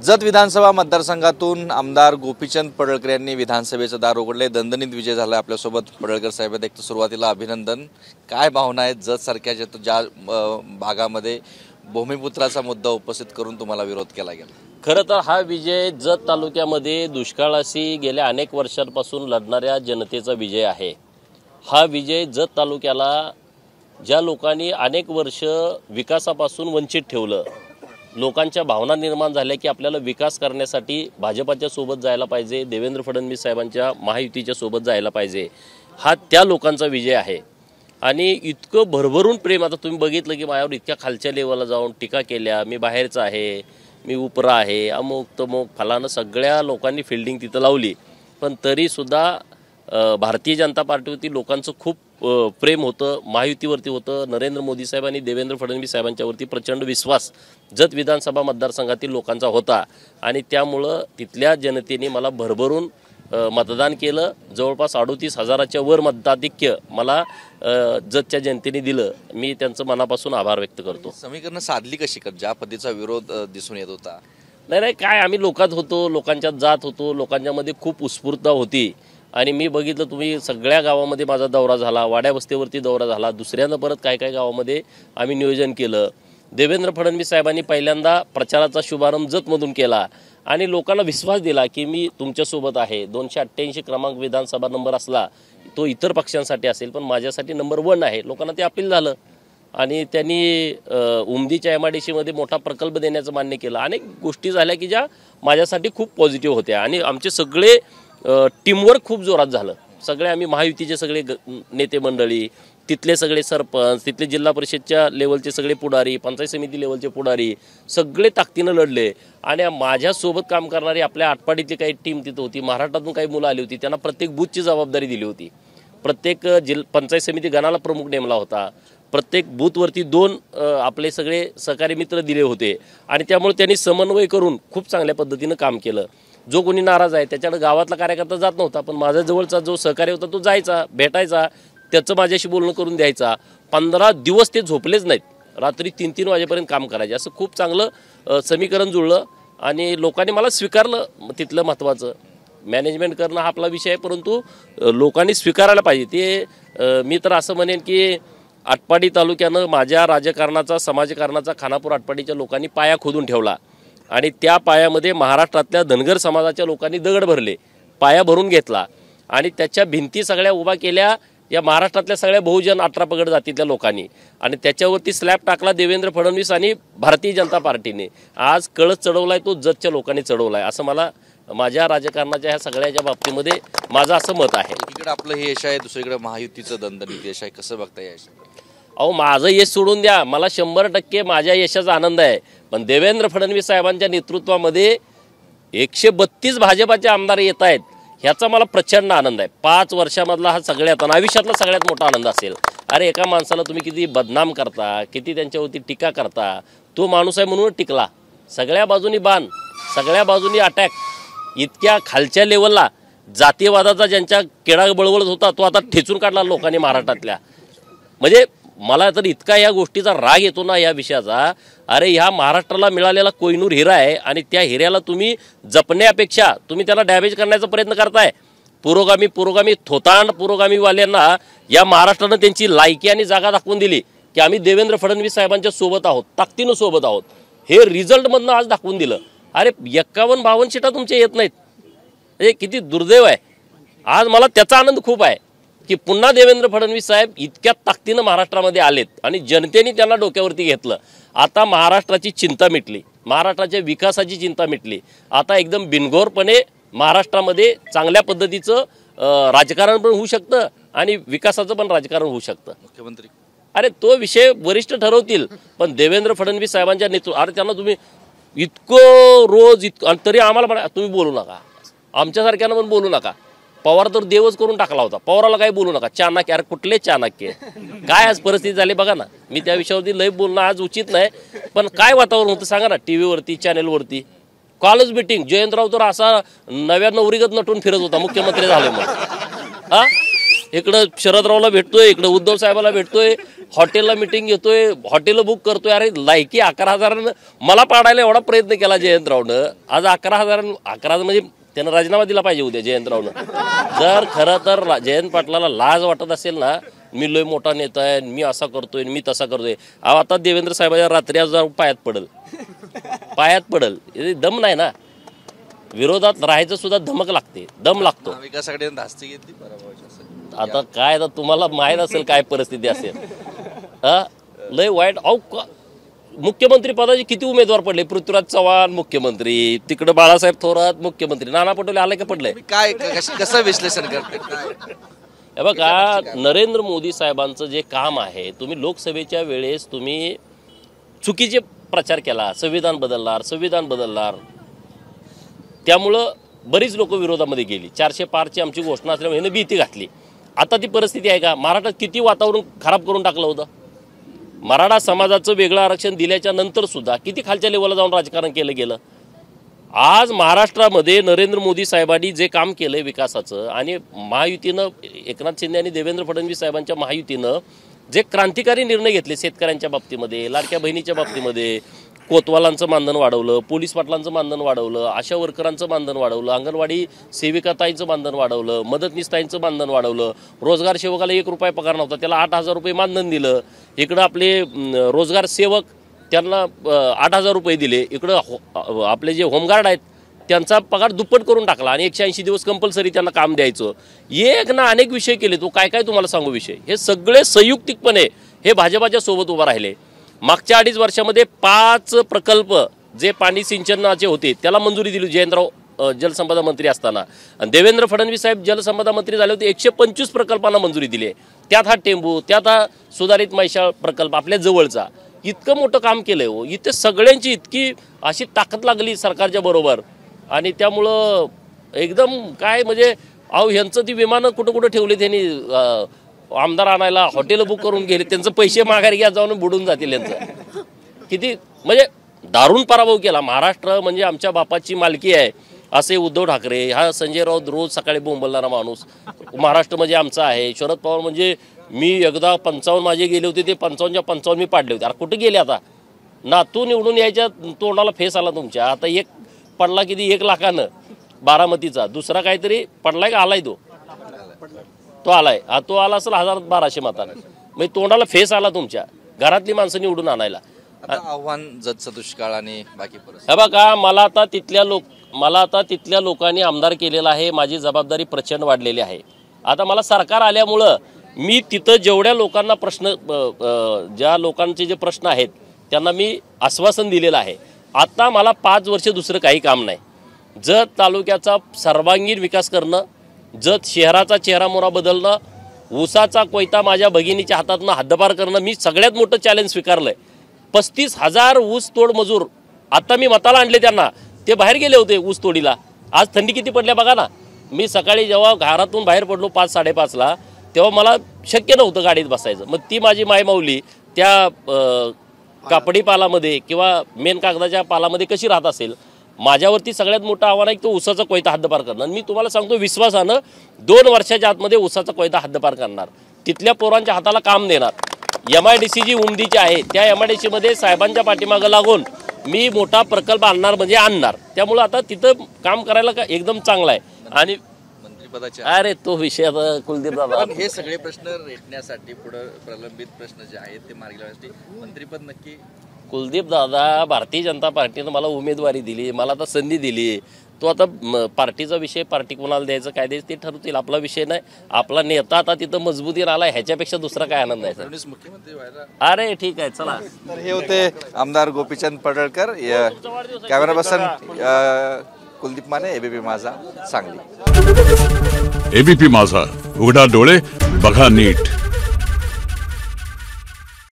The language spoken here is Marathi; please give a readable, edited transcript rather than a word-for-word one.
जत विधानसभा मतदारसंघातून आमदार गोपीचंद पडळकर यांनी विधानसभेचं दार उघडले। दणदणीत विजय झाला आपल्यासोबत पडळकर साहेब। एक तर सुरुवातीला अभिनंदन। काय भावना आहेत जत सारख्या ज्या भागामध्ये भूमिपुत्राचा मुद्दा उपस्थित करून तुम्हाला विरोध केला गेला? खरं तर हा विजय जत तालुक्यामध्ये दुष्काळाशी गेल्या अनेक वर्षांपासून लढणाऱ्या जनतेचा विजय आहे। हा विजय जत तालुक्याला ज्या लोकांनी अनेक वर्ष विकासापासून वंचित ठेवलं, लोकांच्या भावना निर्माण झाल्या की आपल्याला विकास करण्यासाठी भाजपाच्या सोबत जायला पाहिजे, देवेंद्र फडणवीस साहेबांच्या महायुतीच्या सोबत जायला पाहिजे, हा त्या लोकांचा विजय आहे। आणि इतकं भरभरून प्रेम, आता तुम्ही बघितलं की माझ्यावर इतक्या खालच्या लेवलला जाऊन टीका केल्या, मी बाहेरचा आहे, मी उपरा आहे, अमुक तमुक फलानं सगळ्या लोकांनी फिल्डिंग तिथं लावली, पण तरीसुद्धा भारतीय जनता पार्टीवरती लोकांचं खूप प्रेम होतं, महायुतीवरती होतं। नरेंद्र मोदी साहेब आणि देवेंद्र फडणवीस साहेबांच्यावरती प्रचंड विश्वास जत विधानसभा मतदारसंघातील लोकांचा होता आणि त्यामुळं तिथल्या जनतेने मला भरभरून मतदान केलं। जवळपास 38,000च्या वर मताधिक्य मला जतच्या जनतेने दिलं। मी त्यांचं मनापासून आभार व्यक्त करतो। समीकरण साधली कशी कर ज्या पद्धतीचा विरोध दिसून येत होता? नाही काय, आम्ही लोकात होतो, लोकांच्यात जात होतो, लोकांच्यामध्ये खूप उत्स्फूर्तता होती आणि मी बघितलं, तुम्ही सगळ्या गावामध्ये माझा दौरा झाला, वाड्या वस्तीवरती दौरा झाला, दुसऱ्यांदा परत काय गावामध्ये आम्ही नियोजन केलं। देवेंद्र फडणवीस साहेबांनी पहिल्यांदा प्रचाराचा शुभारंभ जतमधून केला आणि लोकांना विश्वास दिला की मी तुमच्यासोबत आहे। 288 क्रमांक विधानसभा नंबर असला तो इतर पक्षांसाठी असेल, पण माझ्यासाठी नंबर 1 आहे। लोकांना ते अपील झालं आणि त्यांनी उमदीच्या MIDCमध्ये मोठा प्रकल्प देण्याचं मान्य केलं। अनेक गोष्टी झाल्या की ज्या माझ्यासाठी खूप पॉझिटिव्ह होत्या आणि आमचे सगळे टीमवर्क खूप जोरात झालं। सगळे आम्ही महायुतीचे सगळे नेते मंडळी, तिथले सगळे सरपंच, तिथले जिल्हा परिषदच्या लेवलचे सगळे पुढारी, पंचायत समिती लेवलचे पुढारी सगळे ताकदीनं लढले आणि माझ्यासोबत काम करणारी आपल्या आटपाडीतली काही टीम तिथं होती, महाराष्ट्रातून काही मुलं आली होती, त्यांना प्रत्येक बूथची जबाबदारी दिली होती। प्रत्येक पंचायत समिती गणाला प्रमुख नेमला होता, प्रत्येक बूथवरती 2 आपले सगळे सहकारी मित्र दिले होते आणि त्यामुळे त्यांनी समन्वय करून खूप चांगल्या पद्धतीनं काम केलं। जो कोणी नाराज आहे त्याच्याकडे गावातला कार्यकर्ता जात नव्हता, पण माझ्या जवळचा जो सहकारी होता तो जायचा, भेटायचा, त्याचं माझ्याशी बोलणं करून द्यायचा। 15 दिवस ते झोपलेच नाहीत, रात्री 3-3 वाजेपर्यंत काम करायचे। असं खूप चांगलं समीकरण जुळलं आणि लोकांनी मला स्वीकारलं। तिथलं महत्त्वाचं मॅनेजमेंट करणं हा आपला विषय आहे, परंतु लोकांनी स्वीकारायला पाहिजे ते। मी तर असं म्हणेन की आटपाडी तालुक्यानं माझ्या राजकारणाचा, समाजकारणाचा खानापूर आटपाडीच्या लोकांनी पाया खोदून ठेवला आणि त्या पायामध्ये महाराष्ट्रातल्या धनगर समाजाच्या लोकांनी दगड भरले, पाया भरून घेतला आणि त्याच्या भिंती सगळ्या उभा केल्या या महाराष्ट्रातल्या सगळ्या बहुजन 18 पगड जातीतल्या लोकांनी आणि त्याच्यावरती स्लॅब टाकला देवेंद्र फडणवीस आणि भारतीय जनता पार्टीने। आज कळस चढवलाय तो जतच्या लोकांनी चढवलाय, असं मला माझ्या राजकारणाच्या ह्या सगळ्याच्या बाबतीमध्ये माझं असं मत आहे। इकडे आपलं हे यश आहे, दुसरीकडे महायुतीचं दणदणीत यश आहे, कसं बघता यश? अहो, माझं यश सोडून द्या, मला 100% माझ्या यशाचा आनंद आहे, पण देवेंद्र फडणवीस साहेबांच्या नेतृत्वामध्ये 132 भाजपाचे आमदार येत आहेत ह्याचा मला प्रचंड आनंद आहे। 5 वर्षामधला हा सगळ्यात आयुष्यातला सगळ्यात मोठा आनंद असेल। अरे, एका माणसाला तुम्ही किती बदनाम करता, किती त्यांच्यावरती टीका करता, तो माणूस आहे म्हणून टिकला। सगळ्या बाजूनी बाण, सगळ्या बाजूनी अटॅक, इतक्या खालच्या लेवलला जातीयवादाचा ज्यांच्या केडा बळवळत होता तो आता ठेचून काढला लोकांनी महाराष्ट्रातल्या। म्हणजे मला तर इतका या गोष्टीचा राग येतो ना या विषयाचा। अरे, ह्या महाराष्ट्राला मिळालेला कोहिनूर हिरा आहे आणि त्या हिऱ्याला तुम्ही जपण्यापेक्षा तुम्ही त्याला डॅमेज करण्याचा प्रयत्न करताय। पुरोगामी थोतांड पुरोगामीवाल्यांना या महाराष्ट्रानं त्यांची लायकी आणि जागा दाखवून दिली की आम्ही देवेंद्र फडणवीस साहेबांच्या सोबत आहोत, ताकदीनं सोबत आहोत, हे रिझल्टमधनं आज दाखवून दिलं। अरे, 51-52 सीटा तुमच्या येत नाहीत, हे किती दुर्दैव आहे। आज मला त्याचा आनंद खूप आहे की पुन्हा देवेंद्र फडणवीस साहेब इतक्या ताकदीनं महाराष्ट्रामध्ये आलेत आणि जनतेने त्यांना डोक्यावरती घेतलं। आता महाराष्ट्राची चिंता मिटली, महाराष्ट्राच्या विकासाची चिंता मिटली। आता एकदम बिनघोरपणे महाराष्ट्रामध्ये चांगल्या पद्धतीचं राजकारण पण होऊ शकतं आणि विकासाचं पण राजकारण होऊ शकतं। मुख्यमंत्री, अरे, तो विषय वरिष्ठ ठरवतील, पण देवेंद्र फडणवीस साहेबांच्या अरे त्यांना तुम्ही इतकं रोज तरी आम्हाला तुम्ही बोलू नका, आमच्यासारख्यानं पण बोलू नका। पवार तर देवच करून टाकला होता, पवाराला काही बोलू नका, चाणक्य। अरे, कुठले चाणक्य? काय आज परिस्थिती झाली बघा ना। मी त्या विषयावरती लय बोलणं आज उचित नाही, पण काय वातावरण होतं सांगा ना टीव्हीवरती, चॅनेलवरती। कॉलेज मीटिंग, जयंतराव तर असा नव्या नवरीगत नटून फिरत होता मुख्यमंत्री झाले मग। इकडं शरदरावला भेटतोय, इकडं उद्धव साहेबाला भेटतोय, हॉटेलला मिटिंग घेतोय, हॉटेल बुक करतोय. अरे लायकी 11,000 मला पाडायला एवढा प्रयत्न केला जयंतरावनं. आज 11,000 म्हणजे त्यानं राजीनामा दिला पाहिजे उद्या जयंतरावनं. जर खरं तर जयंत पाटलाला लाज वाटत असेल ना, मी लय मोठा नेता आहे, मी असा करतोय, मी तसा करतोय. आता देवेंद्र साहेबांच्या रात्री आज पायात पडल. दम नाही ना, विरोधात राहायचं सुद्धा धमक लागते, दम लागतो. विकासाकडे धास्ती घेतली पराभवाची असेल. आता काय आता तुम्हाला माहीत असेल काय परिस्थिती असेल. हा लय वाईट. अहो मुख्यमंत्री पदाचे किती उमेदवार पडले. पृथ्वीराज चव्हाण मुख्यमंत्री, तिकडं बाळासाहेब थोरात मुख्यमंत्री, नाना पटोले आले का पडले. काय कसं विश्लेषण करते. हे बघा, नरेंद्र मोदी साहेबांचं जे काम आहे, तुम्ही लोकसभेच्या वेळेस तुम्ही चुकीचे प्रचार केला, संविधान बदलणार, त्यामुळं बरीच लोक विरोधामध्ये गेली. 400 पारची आमची घोषणा असल्यामुळे ह्यानं भीती घातली. आता ती परिस्थिती आहे का. महाराष्ट्रात किती वातावरण खराब करून टाकलं होतं. मराठा समाजाचं वेगळं आरक्षण दिल्याच्या नंतर सुद्धा किती खालच्या लेवलला जाऊन राजकारण केलं गेलं. आज महाराष्ट्रामध्ये नरेंद्र मोदी साहेबांनी जे काम केलंय विकासाचं, आणि महायुतीनं एकनाथ शिंदे आणि देवेंद्र फडणवीस साहेबांच्या महायुतीनं जे क्रांतिकारी निर्णय घेतले शेतकऱ्यांच्या बाबतीमध्ये, लाडक्या बहिणीच्या बाबतीमध्ये, कोतवालांचं मानधन वाढवलं, पोलीस पाटलांचं मानधन वाढवलं, आशा वर्करांचं मानधन वाढवलं, अंगणवाडी सेविकाताईंचं मानधन वाढवलं, मदतनीसताईंचं मानधन वाढवलं, रोजगार सेवकाला 1 रुपया पगार नव्हता त्याला 8,000 रुपये मानधन दिलं. इकडं आपले रोजगार सेवक त्यांना 8,000 रुपये दिले. इकडं आपले जे होमगार्ड आहेत त्यांचा पगार दुप्पट करून टाकला आणि 180 दिवस कंपल्सरी त्यांना काम द्यायचं. एक ना अनेक विषय केले. तो काय तुम्हाला सांगू विषय. हे सगळे संयुक्तिकपणे हे भाजपाच्या सोबत उभं राहिले. मागच्या 2.5 वर्षामध्ये 5 प्रकल्प जे पाणी सिंचनाचे होते त्याला मंजुरी दिली जयंतराव जलसंपदा मंत्री असताना. आणि देवेंद्र फडणवीस साहेब जलसंपदा मंत्री झाले होते, 125 प्रकल्पांना मंजुरी दिली. त्यात हा टेंबू, त्यात हा सुधारित मैशाळ प्रकल्प आपल्या जवळचा. इतकं मोठं काम केलंय हो. इथे सगळ्यांची इतकी अशी ताकद लागली सरकारच्या बरोबर. आणि त्यामुळं एकदम काय म्हणजे अहो ह्यांचं ती विमानं कुठं ठेवली त्यांनी. आमदार आणायला हॉटेल बुक करून गेले, त्यांचं पैसे माघारी घ्या जाऊन बुडून जातील यांचं. किती म्हणजे दारुण पराभव केला. महाराष्ट्र म्हणजे आमच्या बापाची मालकी आहे असे उद्धव ठाकरे. हा संजय राऊत रोज सकाळी बोंबलणारा माणूस. महाराष्ट्र म्हणजे आमचा आहे. शरद पवार म्हणजे मी एकदा 55 माझे गेले होते, ते 55च्या 55 मी पाडले होते. अरे कुठे गेले आता. नातू निवडून यायच्या तोंडाला फेस आला तुमच्या. आता एक पडला किती 1 लाखानं बारामतीचा, दुसरा काहीतरी पडलाय का आलाय तो आलाय. तो आला असेल 1,000-1,200 मतानं. म्हणजे तोंडाला फेस आला तुमच्या. घरातली माणसं निवडून आणायला. आव्हान जतचं दुष्काळ आणि बाकी हे बघा, मला आता तिथल्या लोकांनी आमदार केलेला आहे. माझी जबाबदारी प्रचंड वाढलेली आहे. आता मला सरकार आल्यामुळं मी तिथं जेवढ्या लोकांना ज्या लोकांचे जे प्रश्न आहेत त्यांना मी आश्वासन दिलेलं आहे. आता मला 5 वर्ष दुसरं काही काम नाही. जत तालुक्याचा सर्वांगीण विकास करणं, जत शहराचा चेहरामोहरा बदलणं, ऊसाचा कोयता माझ्या भगिनीच्या हातातनं हद्दपार करणं. मी सगळ्यात मोठं चॅलेंज स्वीकारलंय. 35,000 ऊस तोड मजूर आता मी मताला आणले त्यांना. ते बाहेर गेले होते ऊस तोडीला. आज थंडी किती पडल्या बघा ना. मी सकाळी जेव्हा घरातून बाहेर पडलो 5-5:30ला, तेव्हा मला शक्य नव्हतं गाडीत बसायचं. मग ती माझी मायमाऊली त्या कापडी पालामध्ये किंवा मेन कागदाच्या पालामध्ये कशी राहत असेल. माझ्यावरती सगळ्यात मोठं आव्हान आहे की तो ऊसाचा कोयता हद्दपार करणं. मी तुम्हाला सांगतो विश्वासानं 2 वर्षाच्या आतमध्ये ऊसाचा कोयता हद्दपार करणार. तिथल्या पोरांच्या हाताला काम देणार. MIDC जी उमदीची आहे त्या MIDC मध्ये साहेबांच्या पाठीमागं लागून मी मोठा प्रकल्प आणणार म्हणजे आणणार. त्यामुळं आता तिथं काम करायला एकदम चांगलं आहे. आणि मंत्रिपदाचे अरे तो विषय आता कुलदीप दादा, हे सगळे प्रश्न रेटण्यासाठी पुढे प्रलंबित प्रश्न जे आहेत ते मार्गी लावण्यासाठी मंत्रिपद नक्की. कुलदीप दादा, भारतीय जनता पार्टीनं मला उमेदवारी दिली, मला आता संधी दिली. तो आता पार्टीचा विषय, पार्टी कोणाला द्यायचं काय द्यायचं ते ठरवतील. आपला विषय नाही. आपला नेता आता तिथं मजबूतीने आला, ह्याच्यापेक्षा दुसरा काय आनंद आहे. मुख्यमंत्री व्हायला. अरे ठीक आहे चला. तर हे होते आमदार Gopichand Padalkar. Camera person Kuldeep Mane, ABP माझा, सांगली. ABP माझा, उघडा डोळे बघा नीट.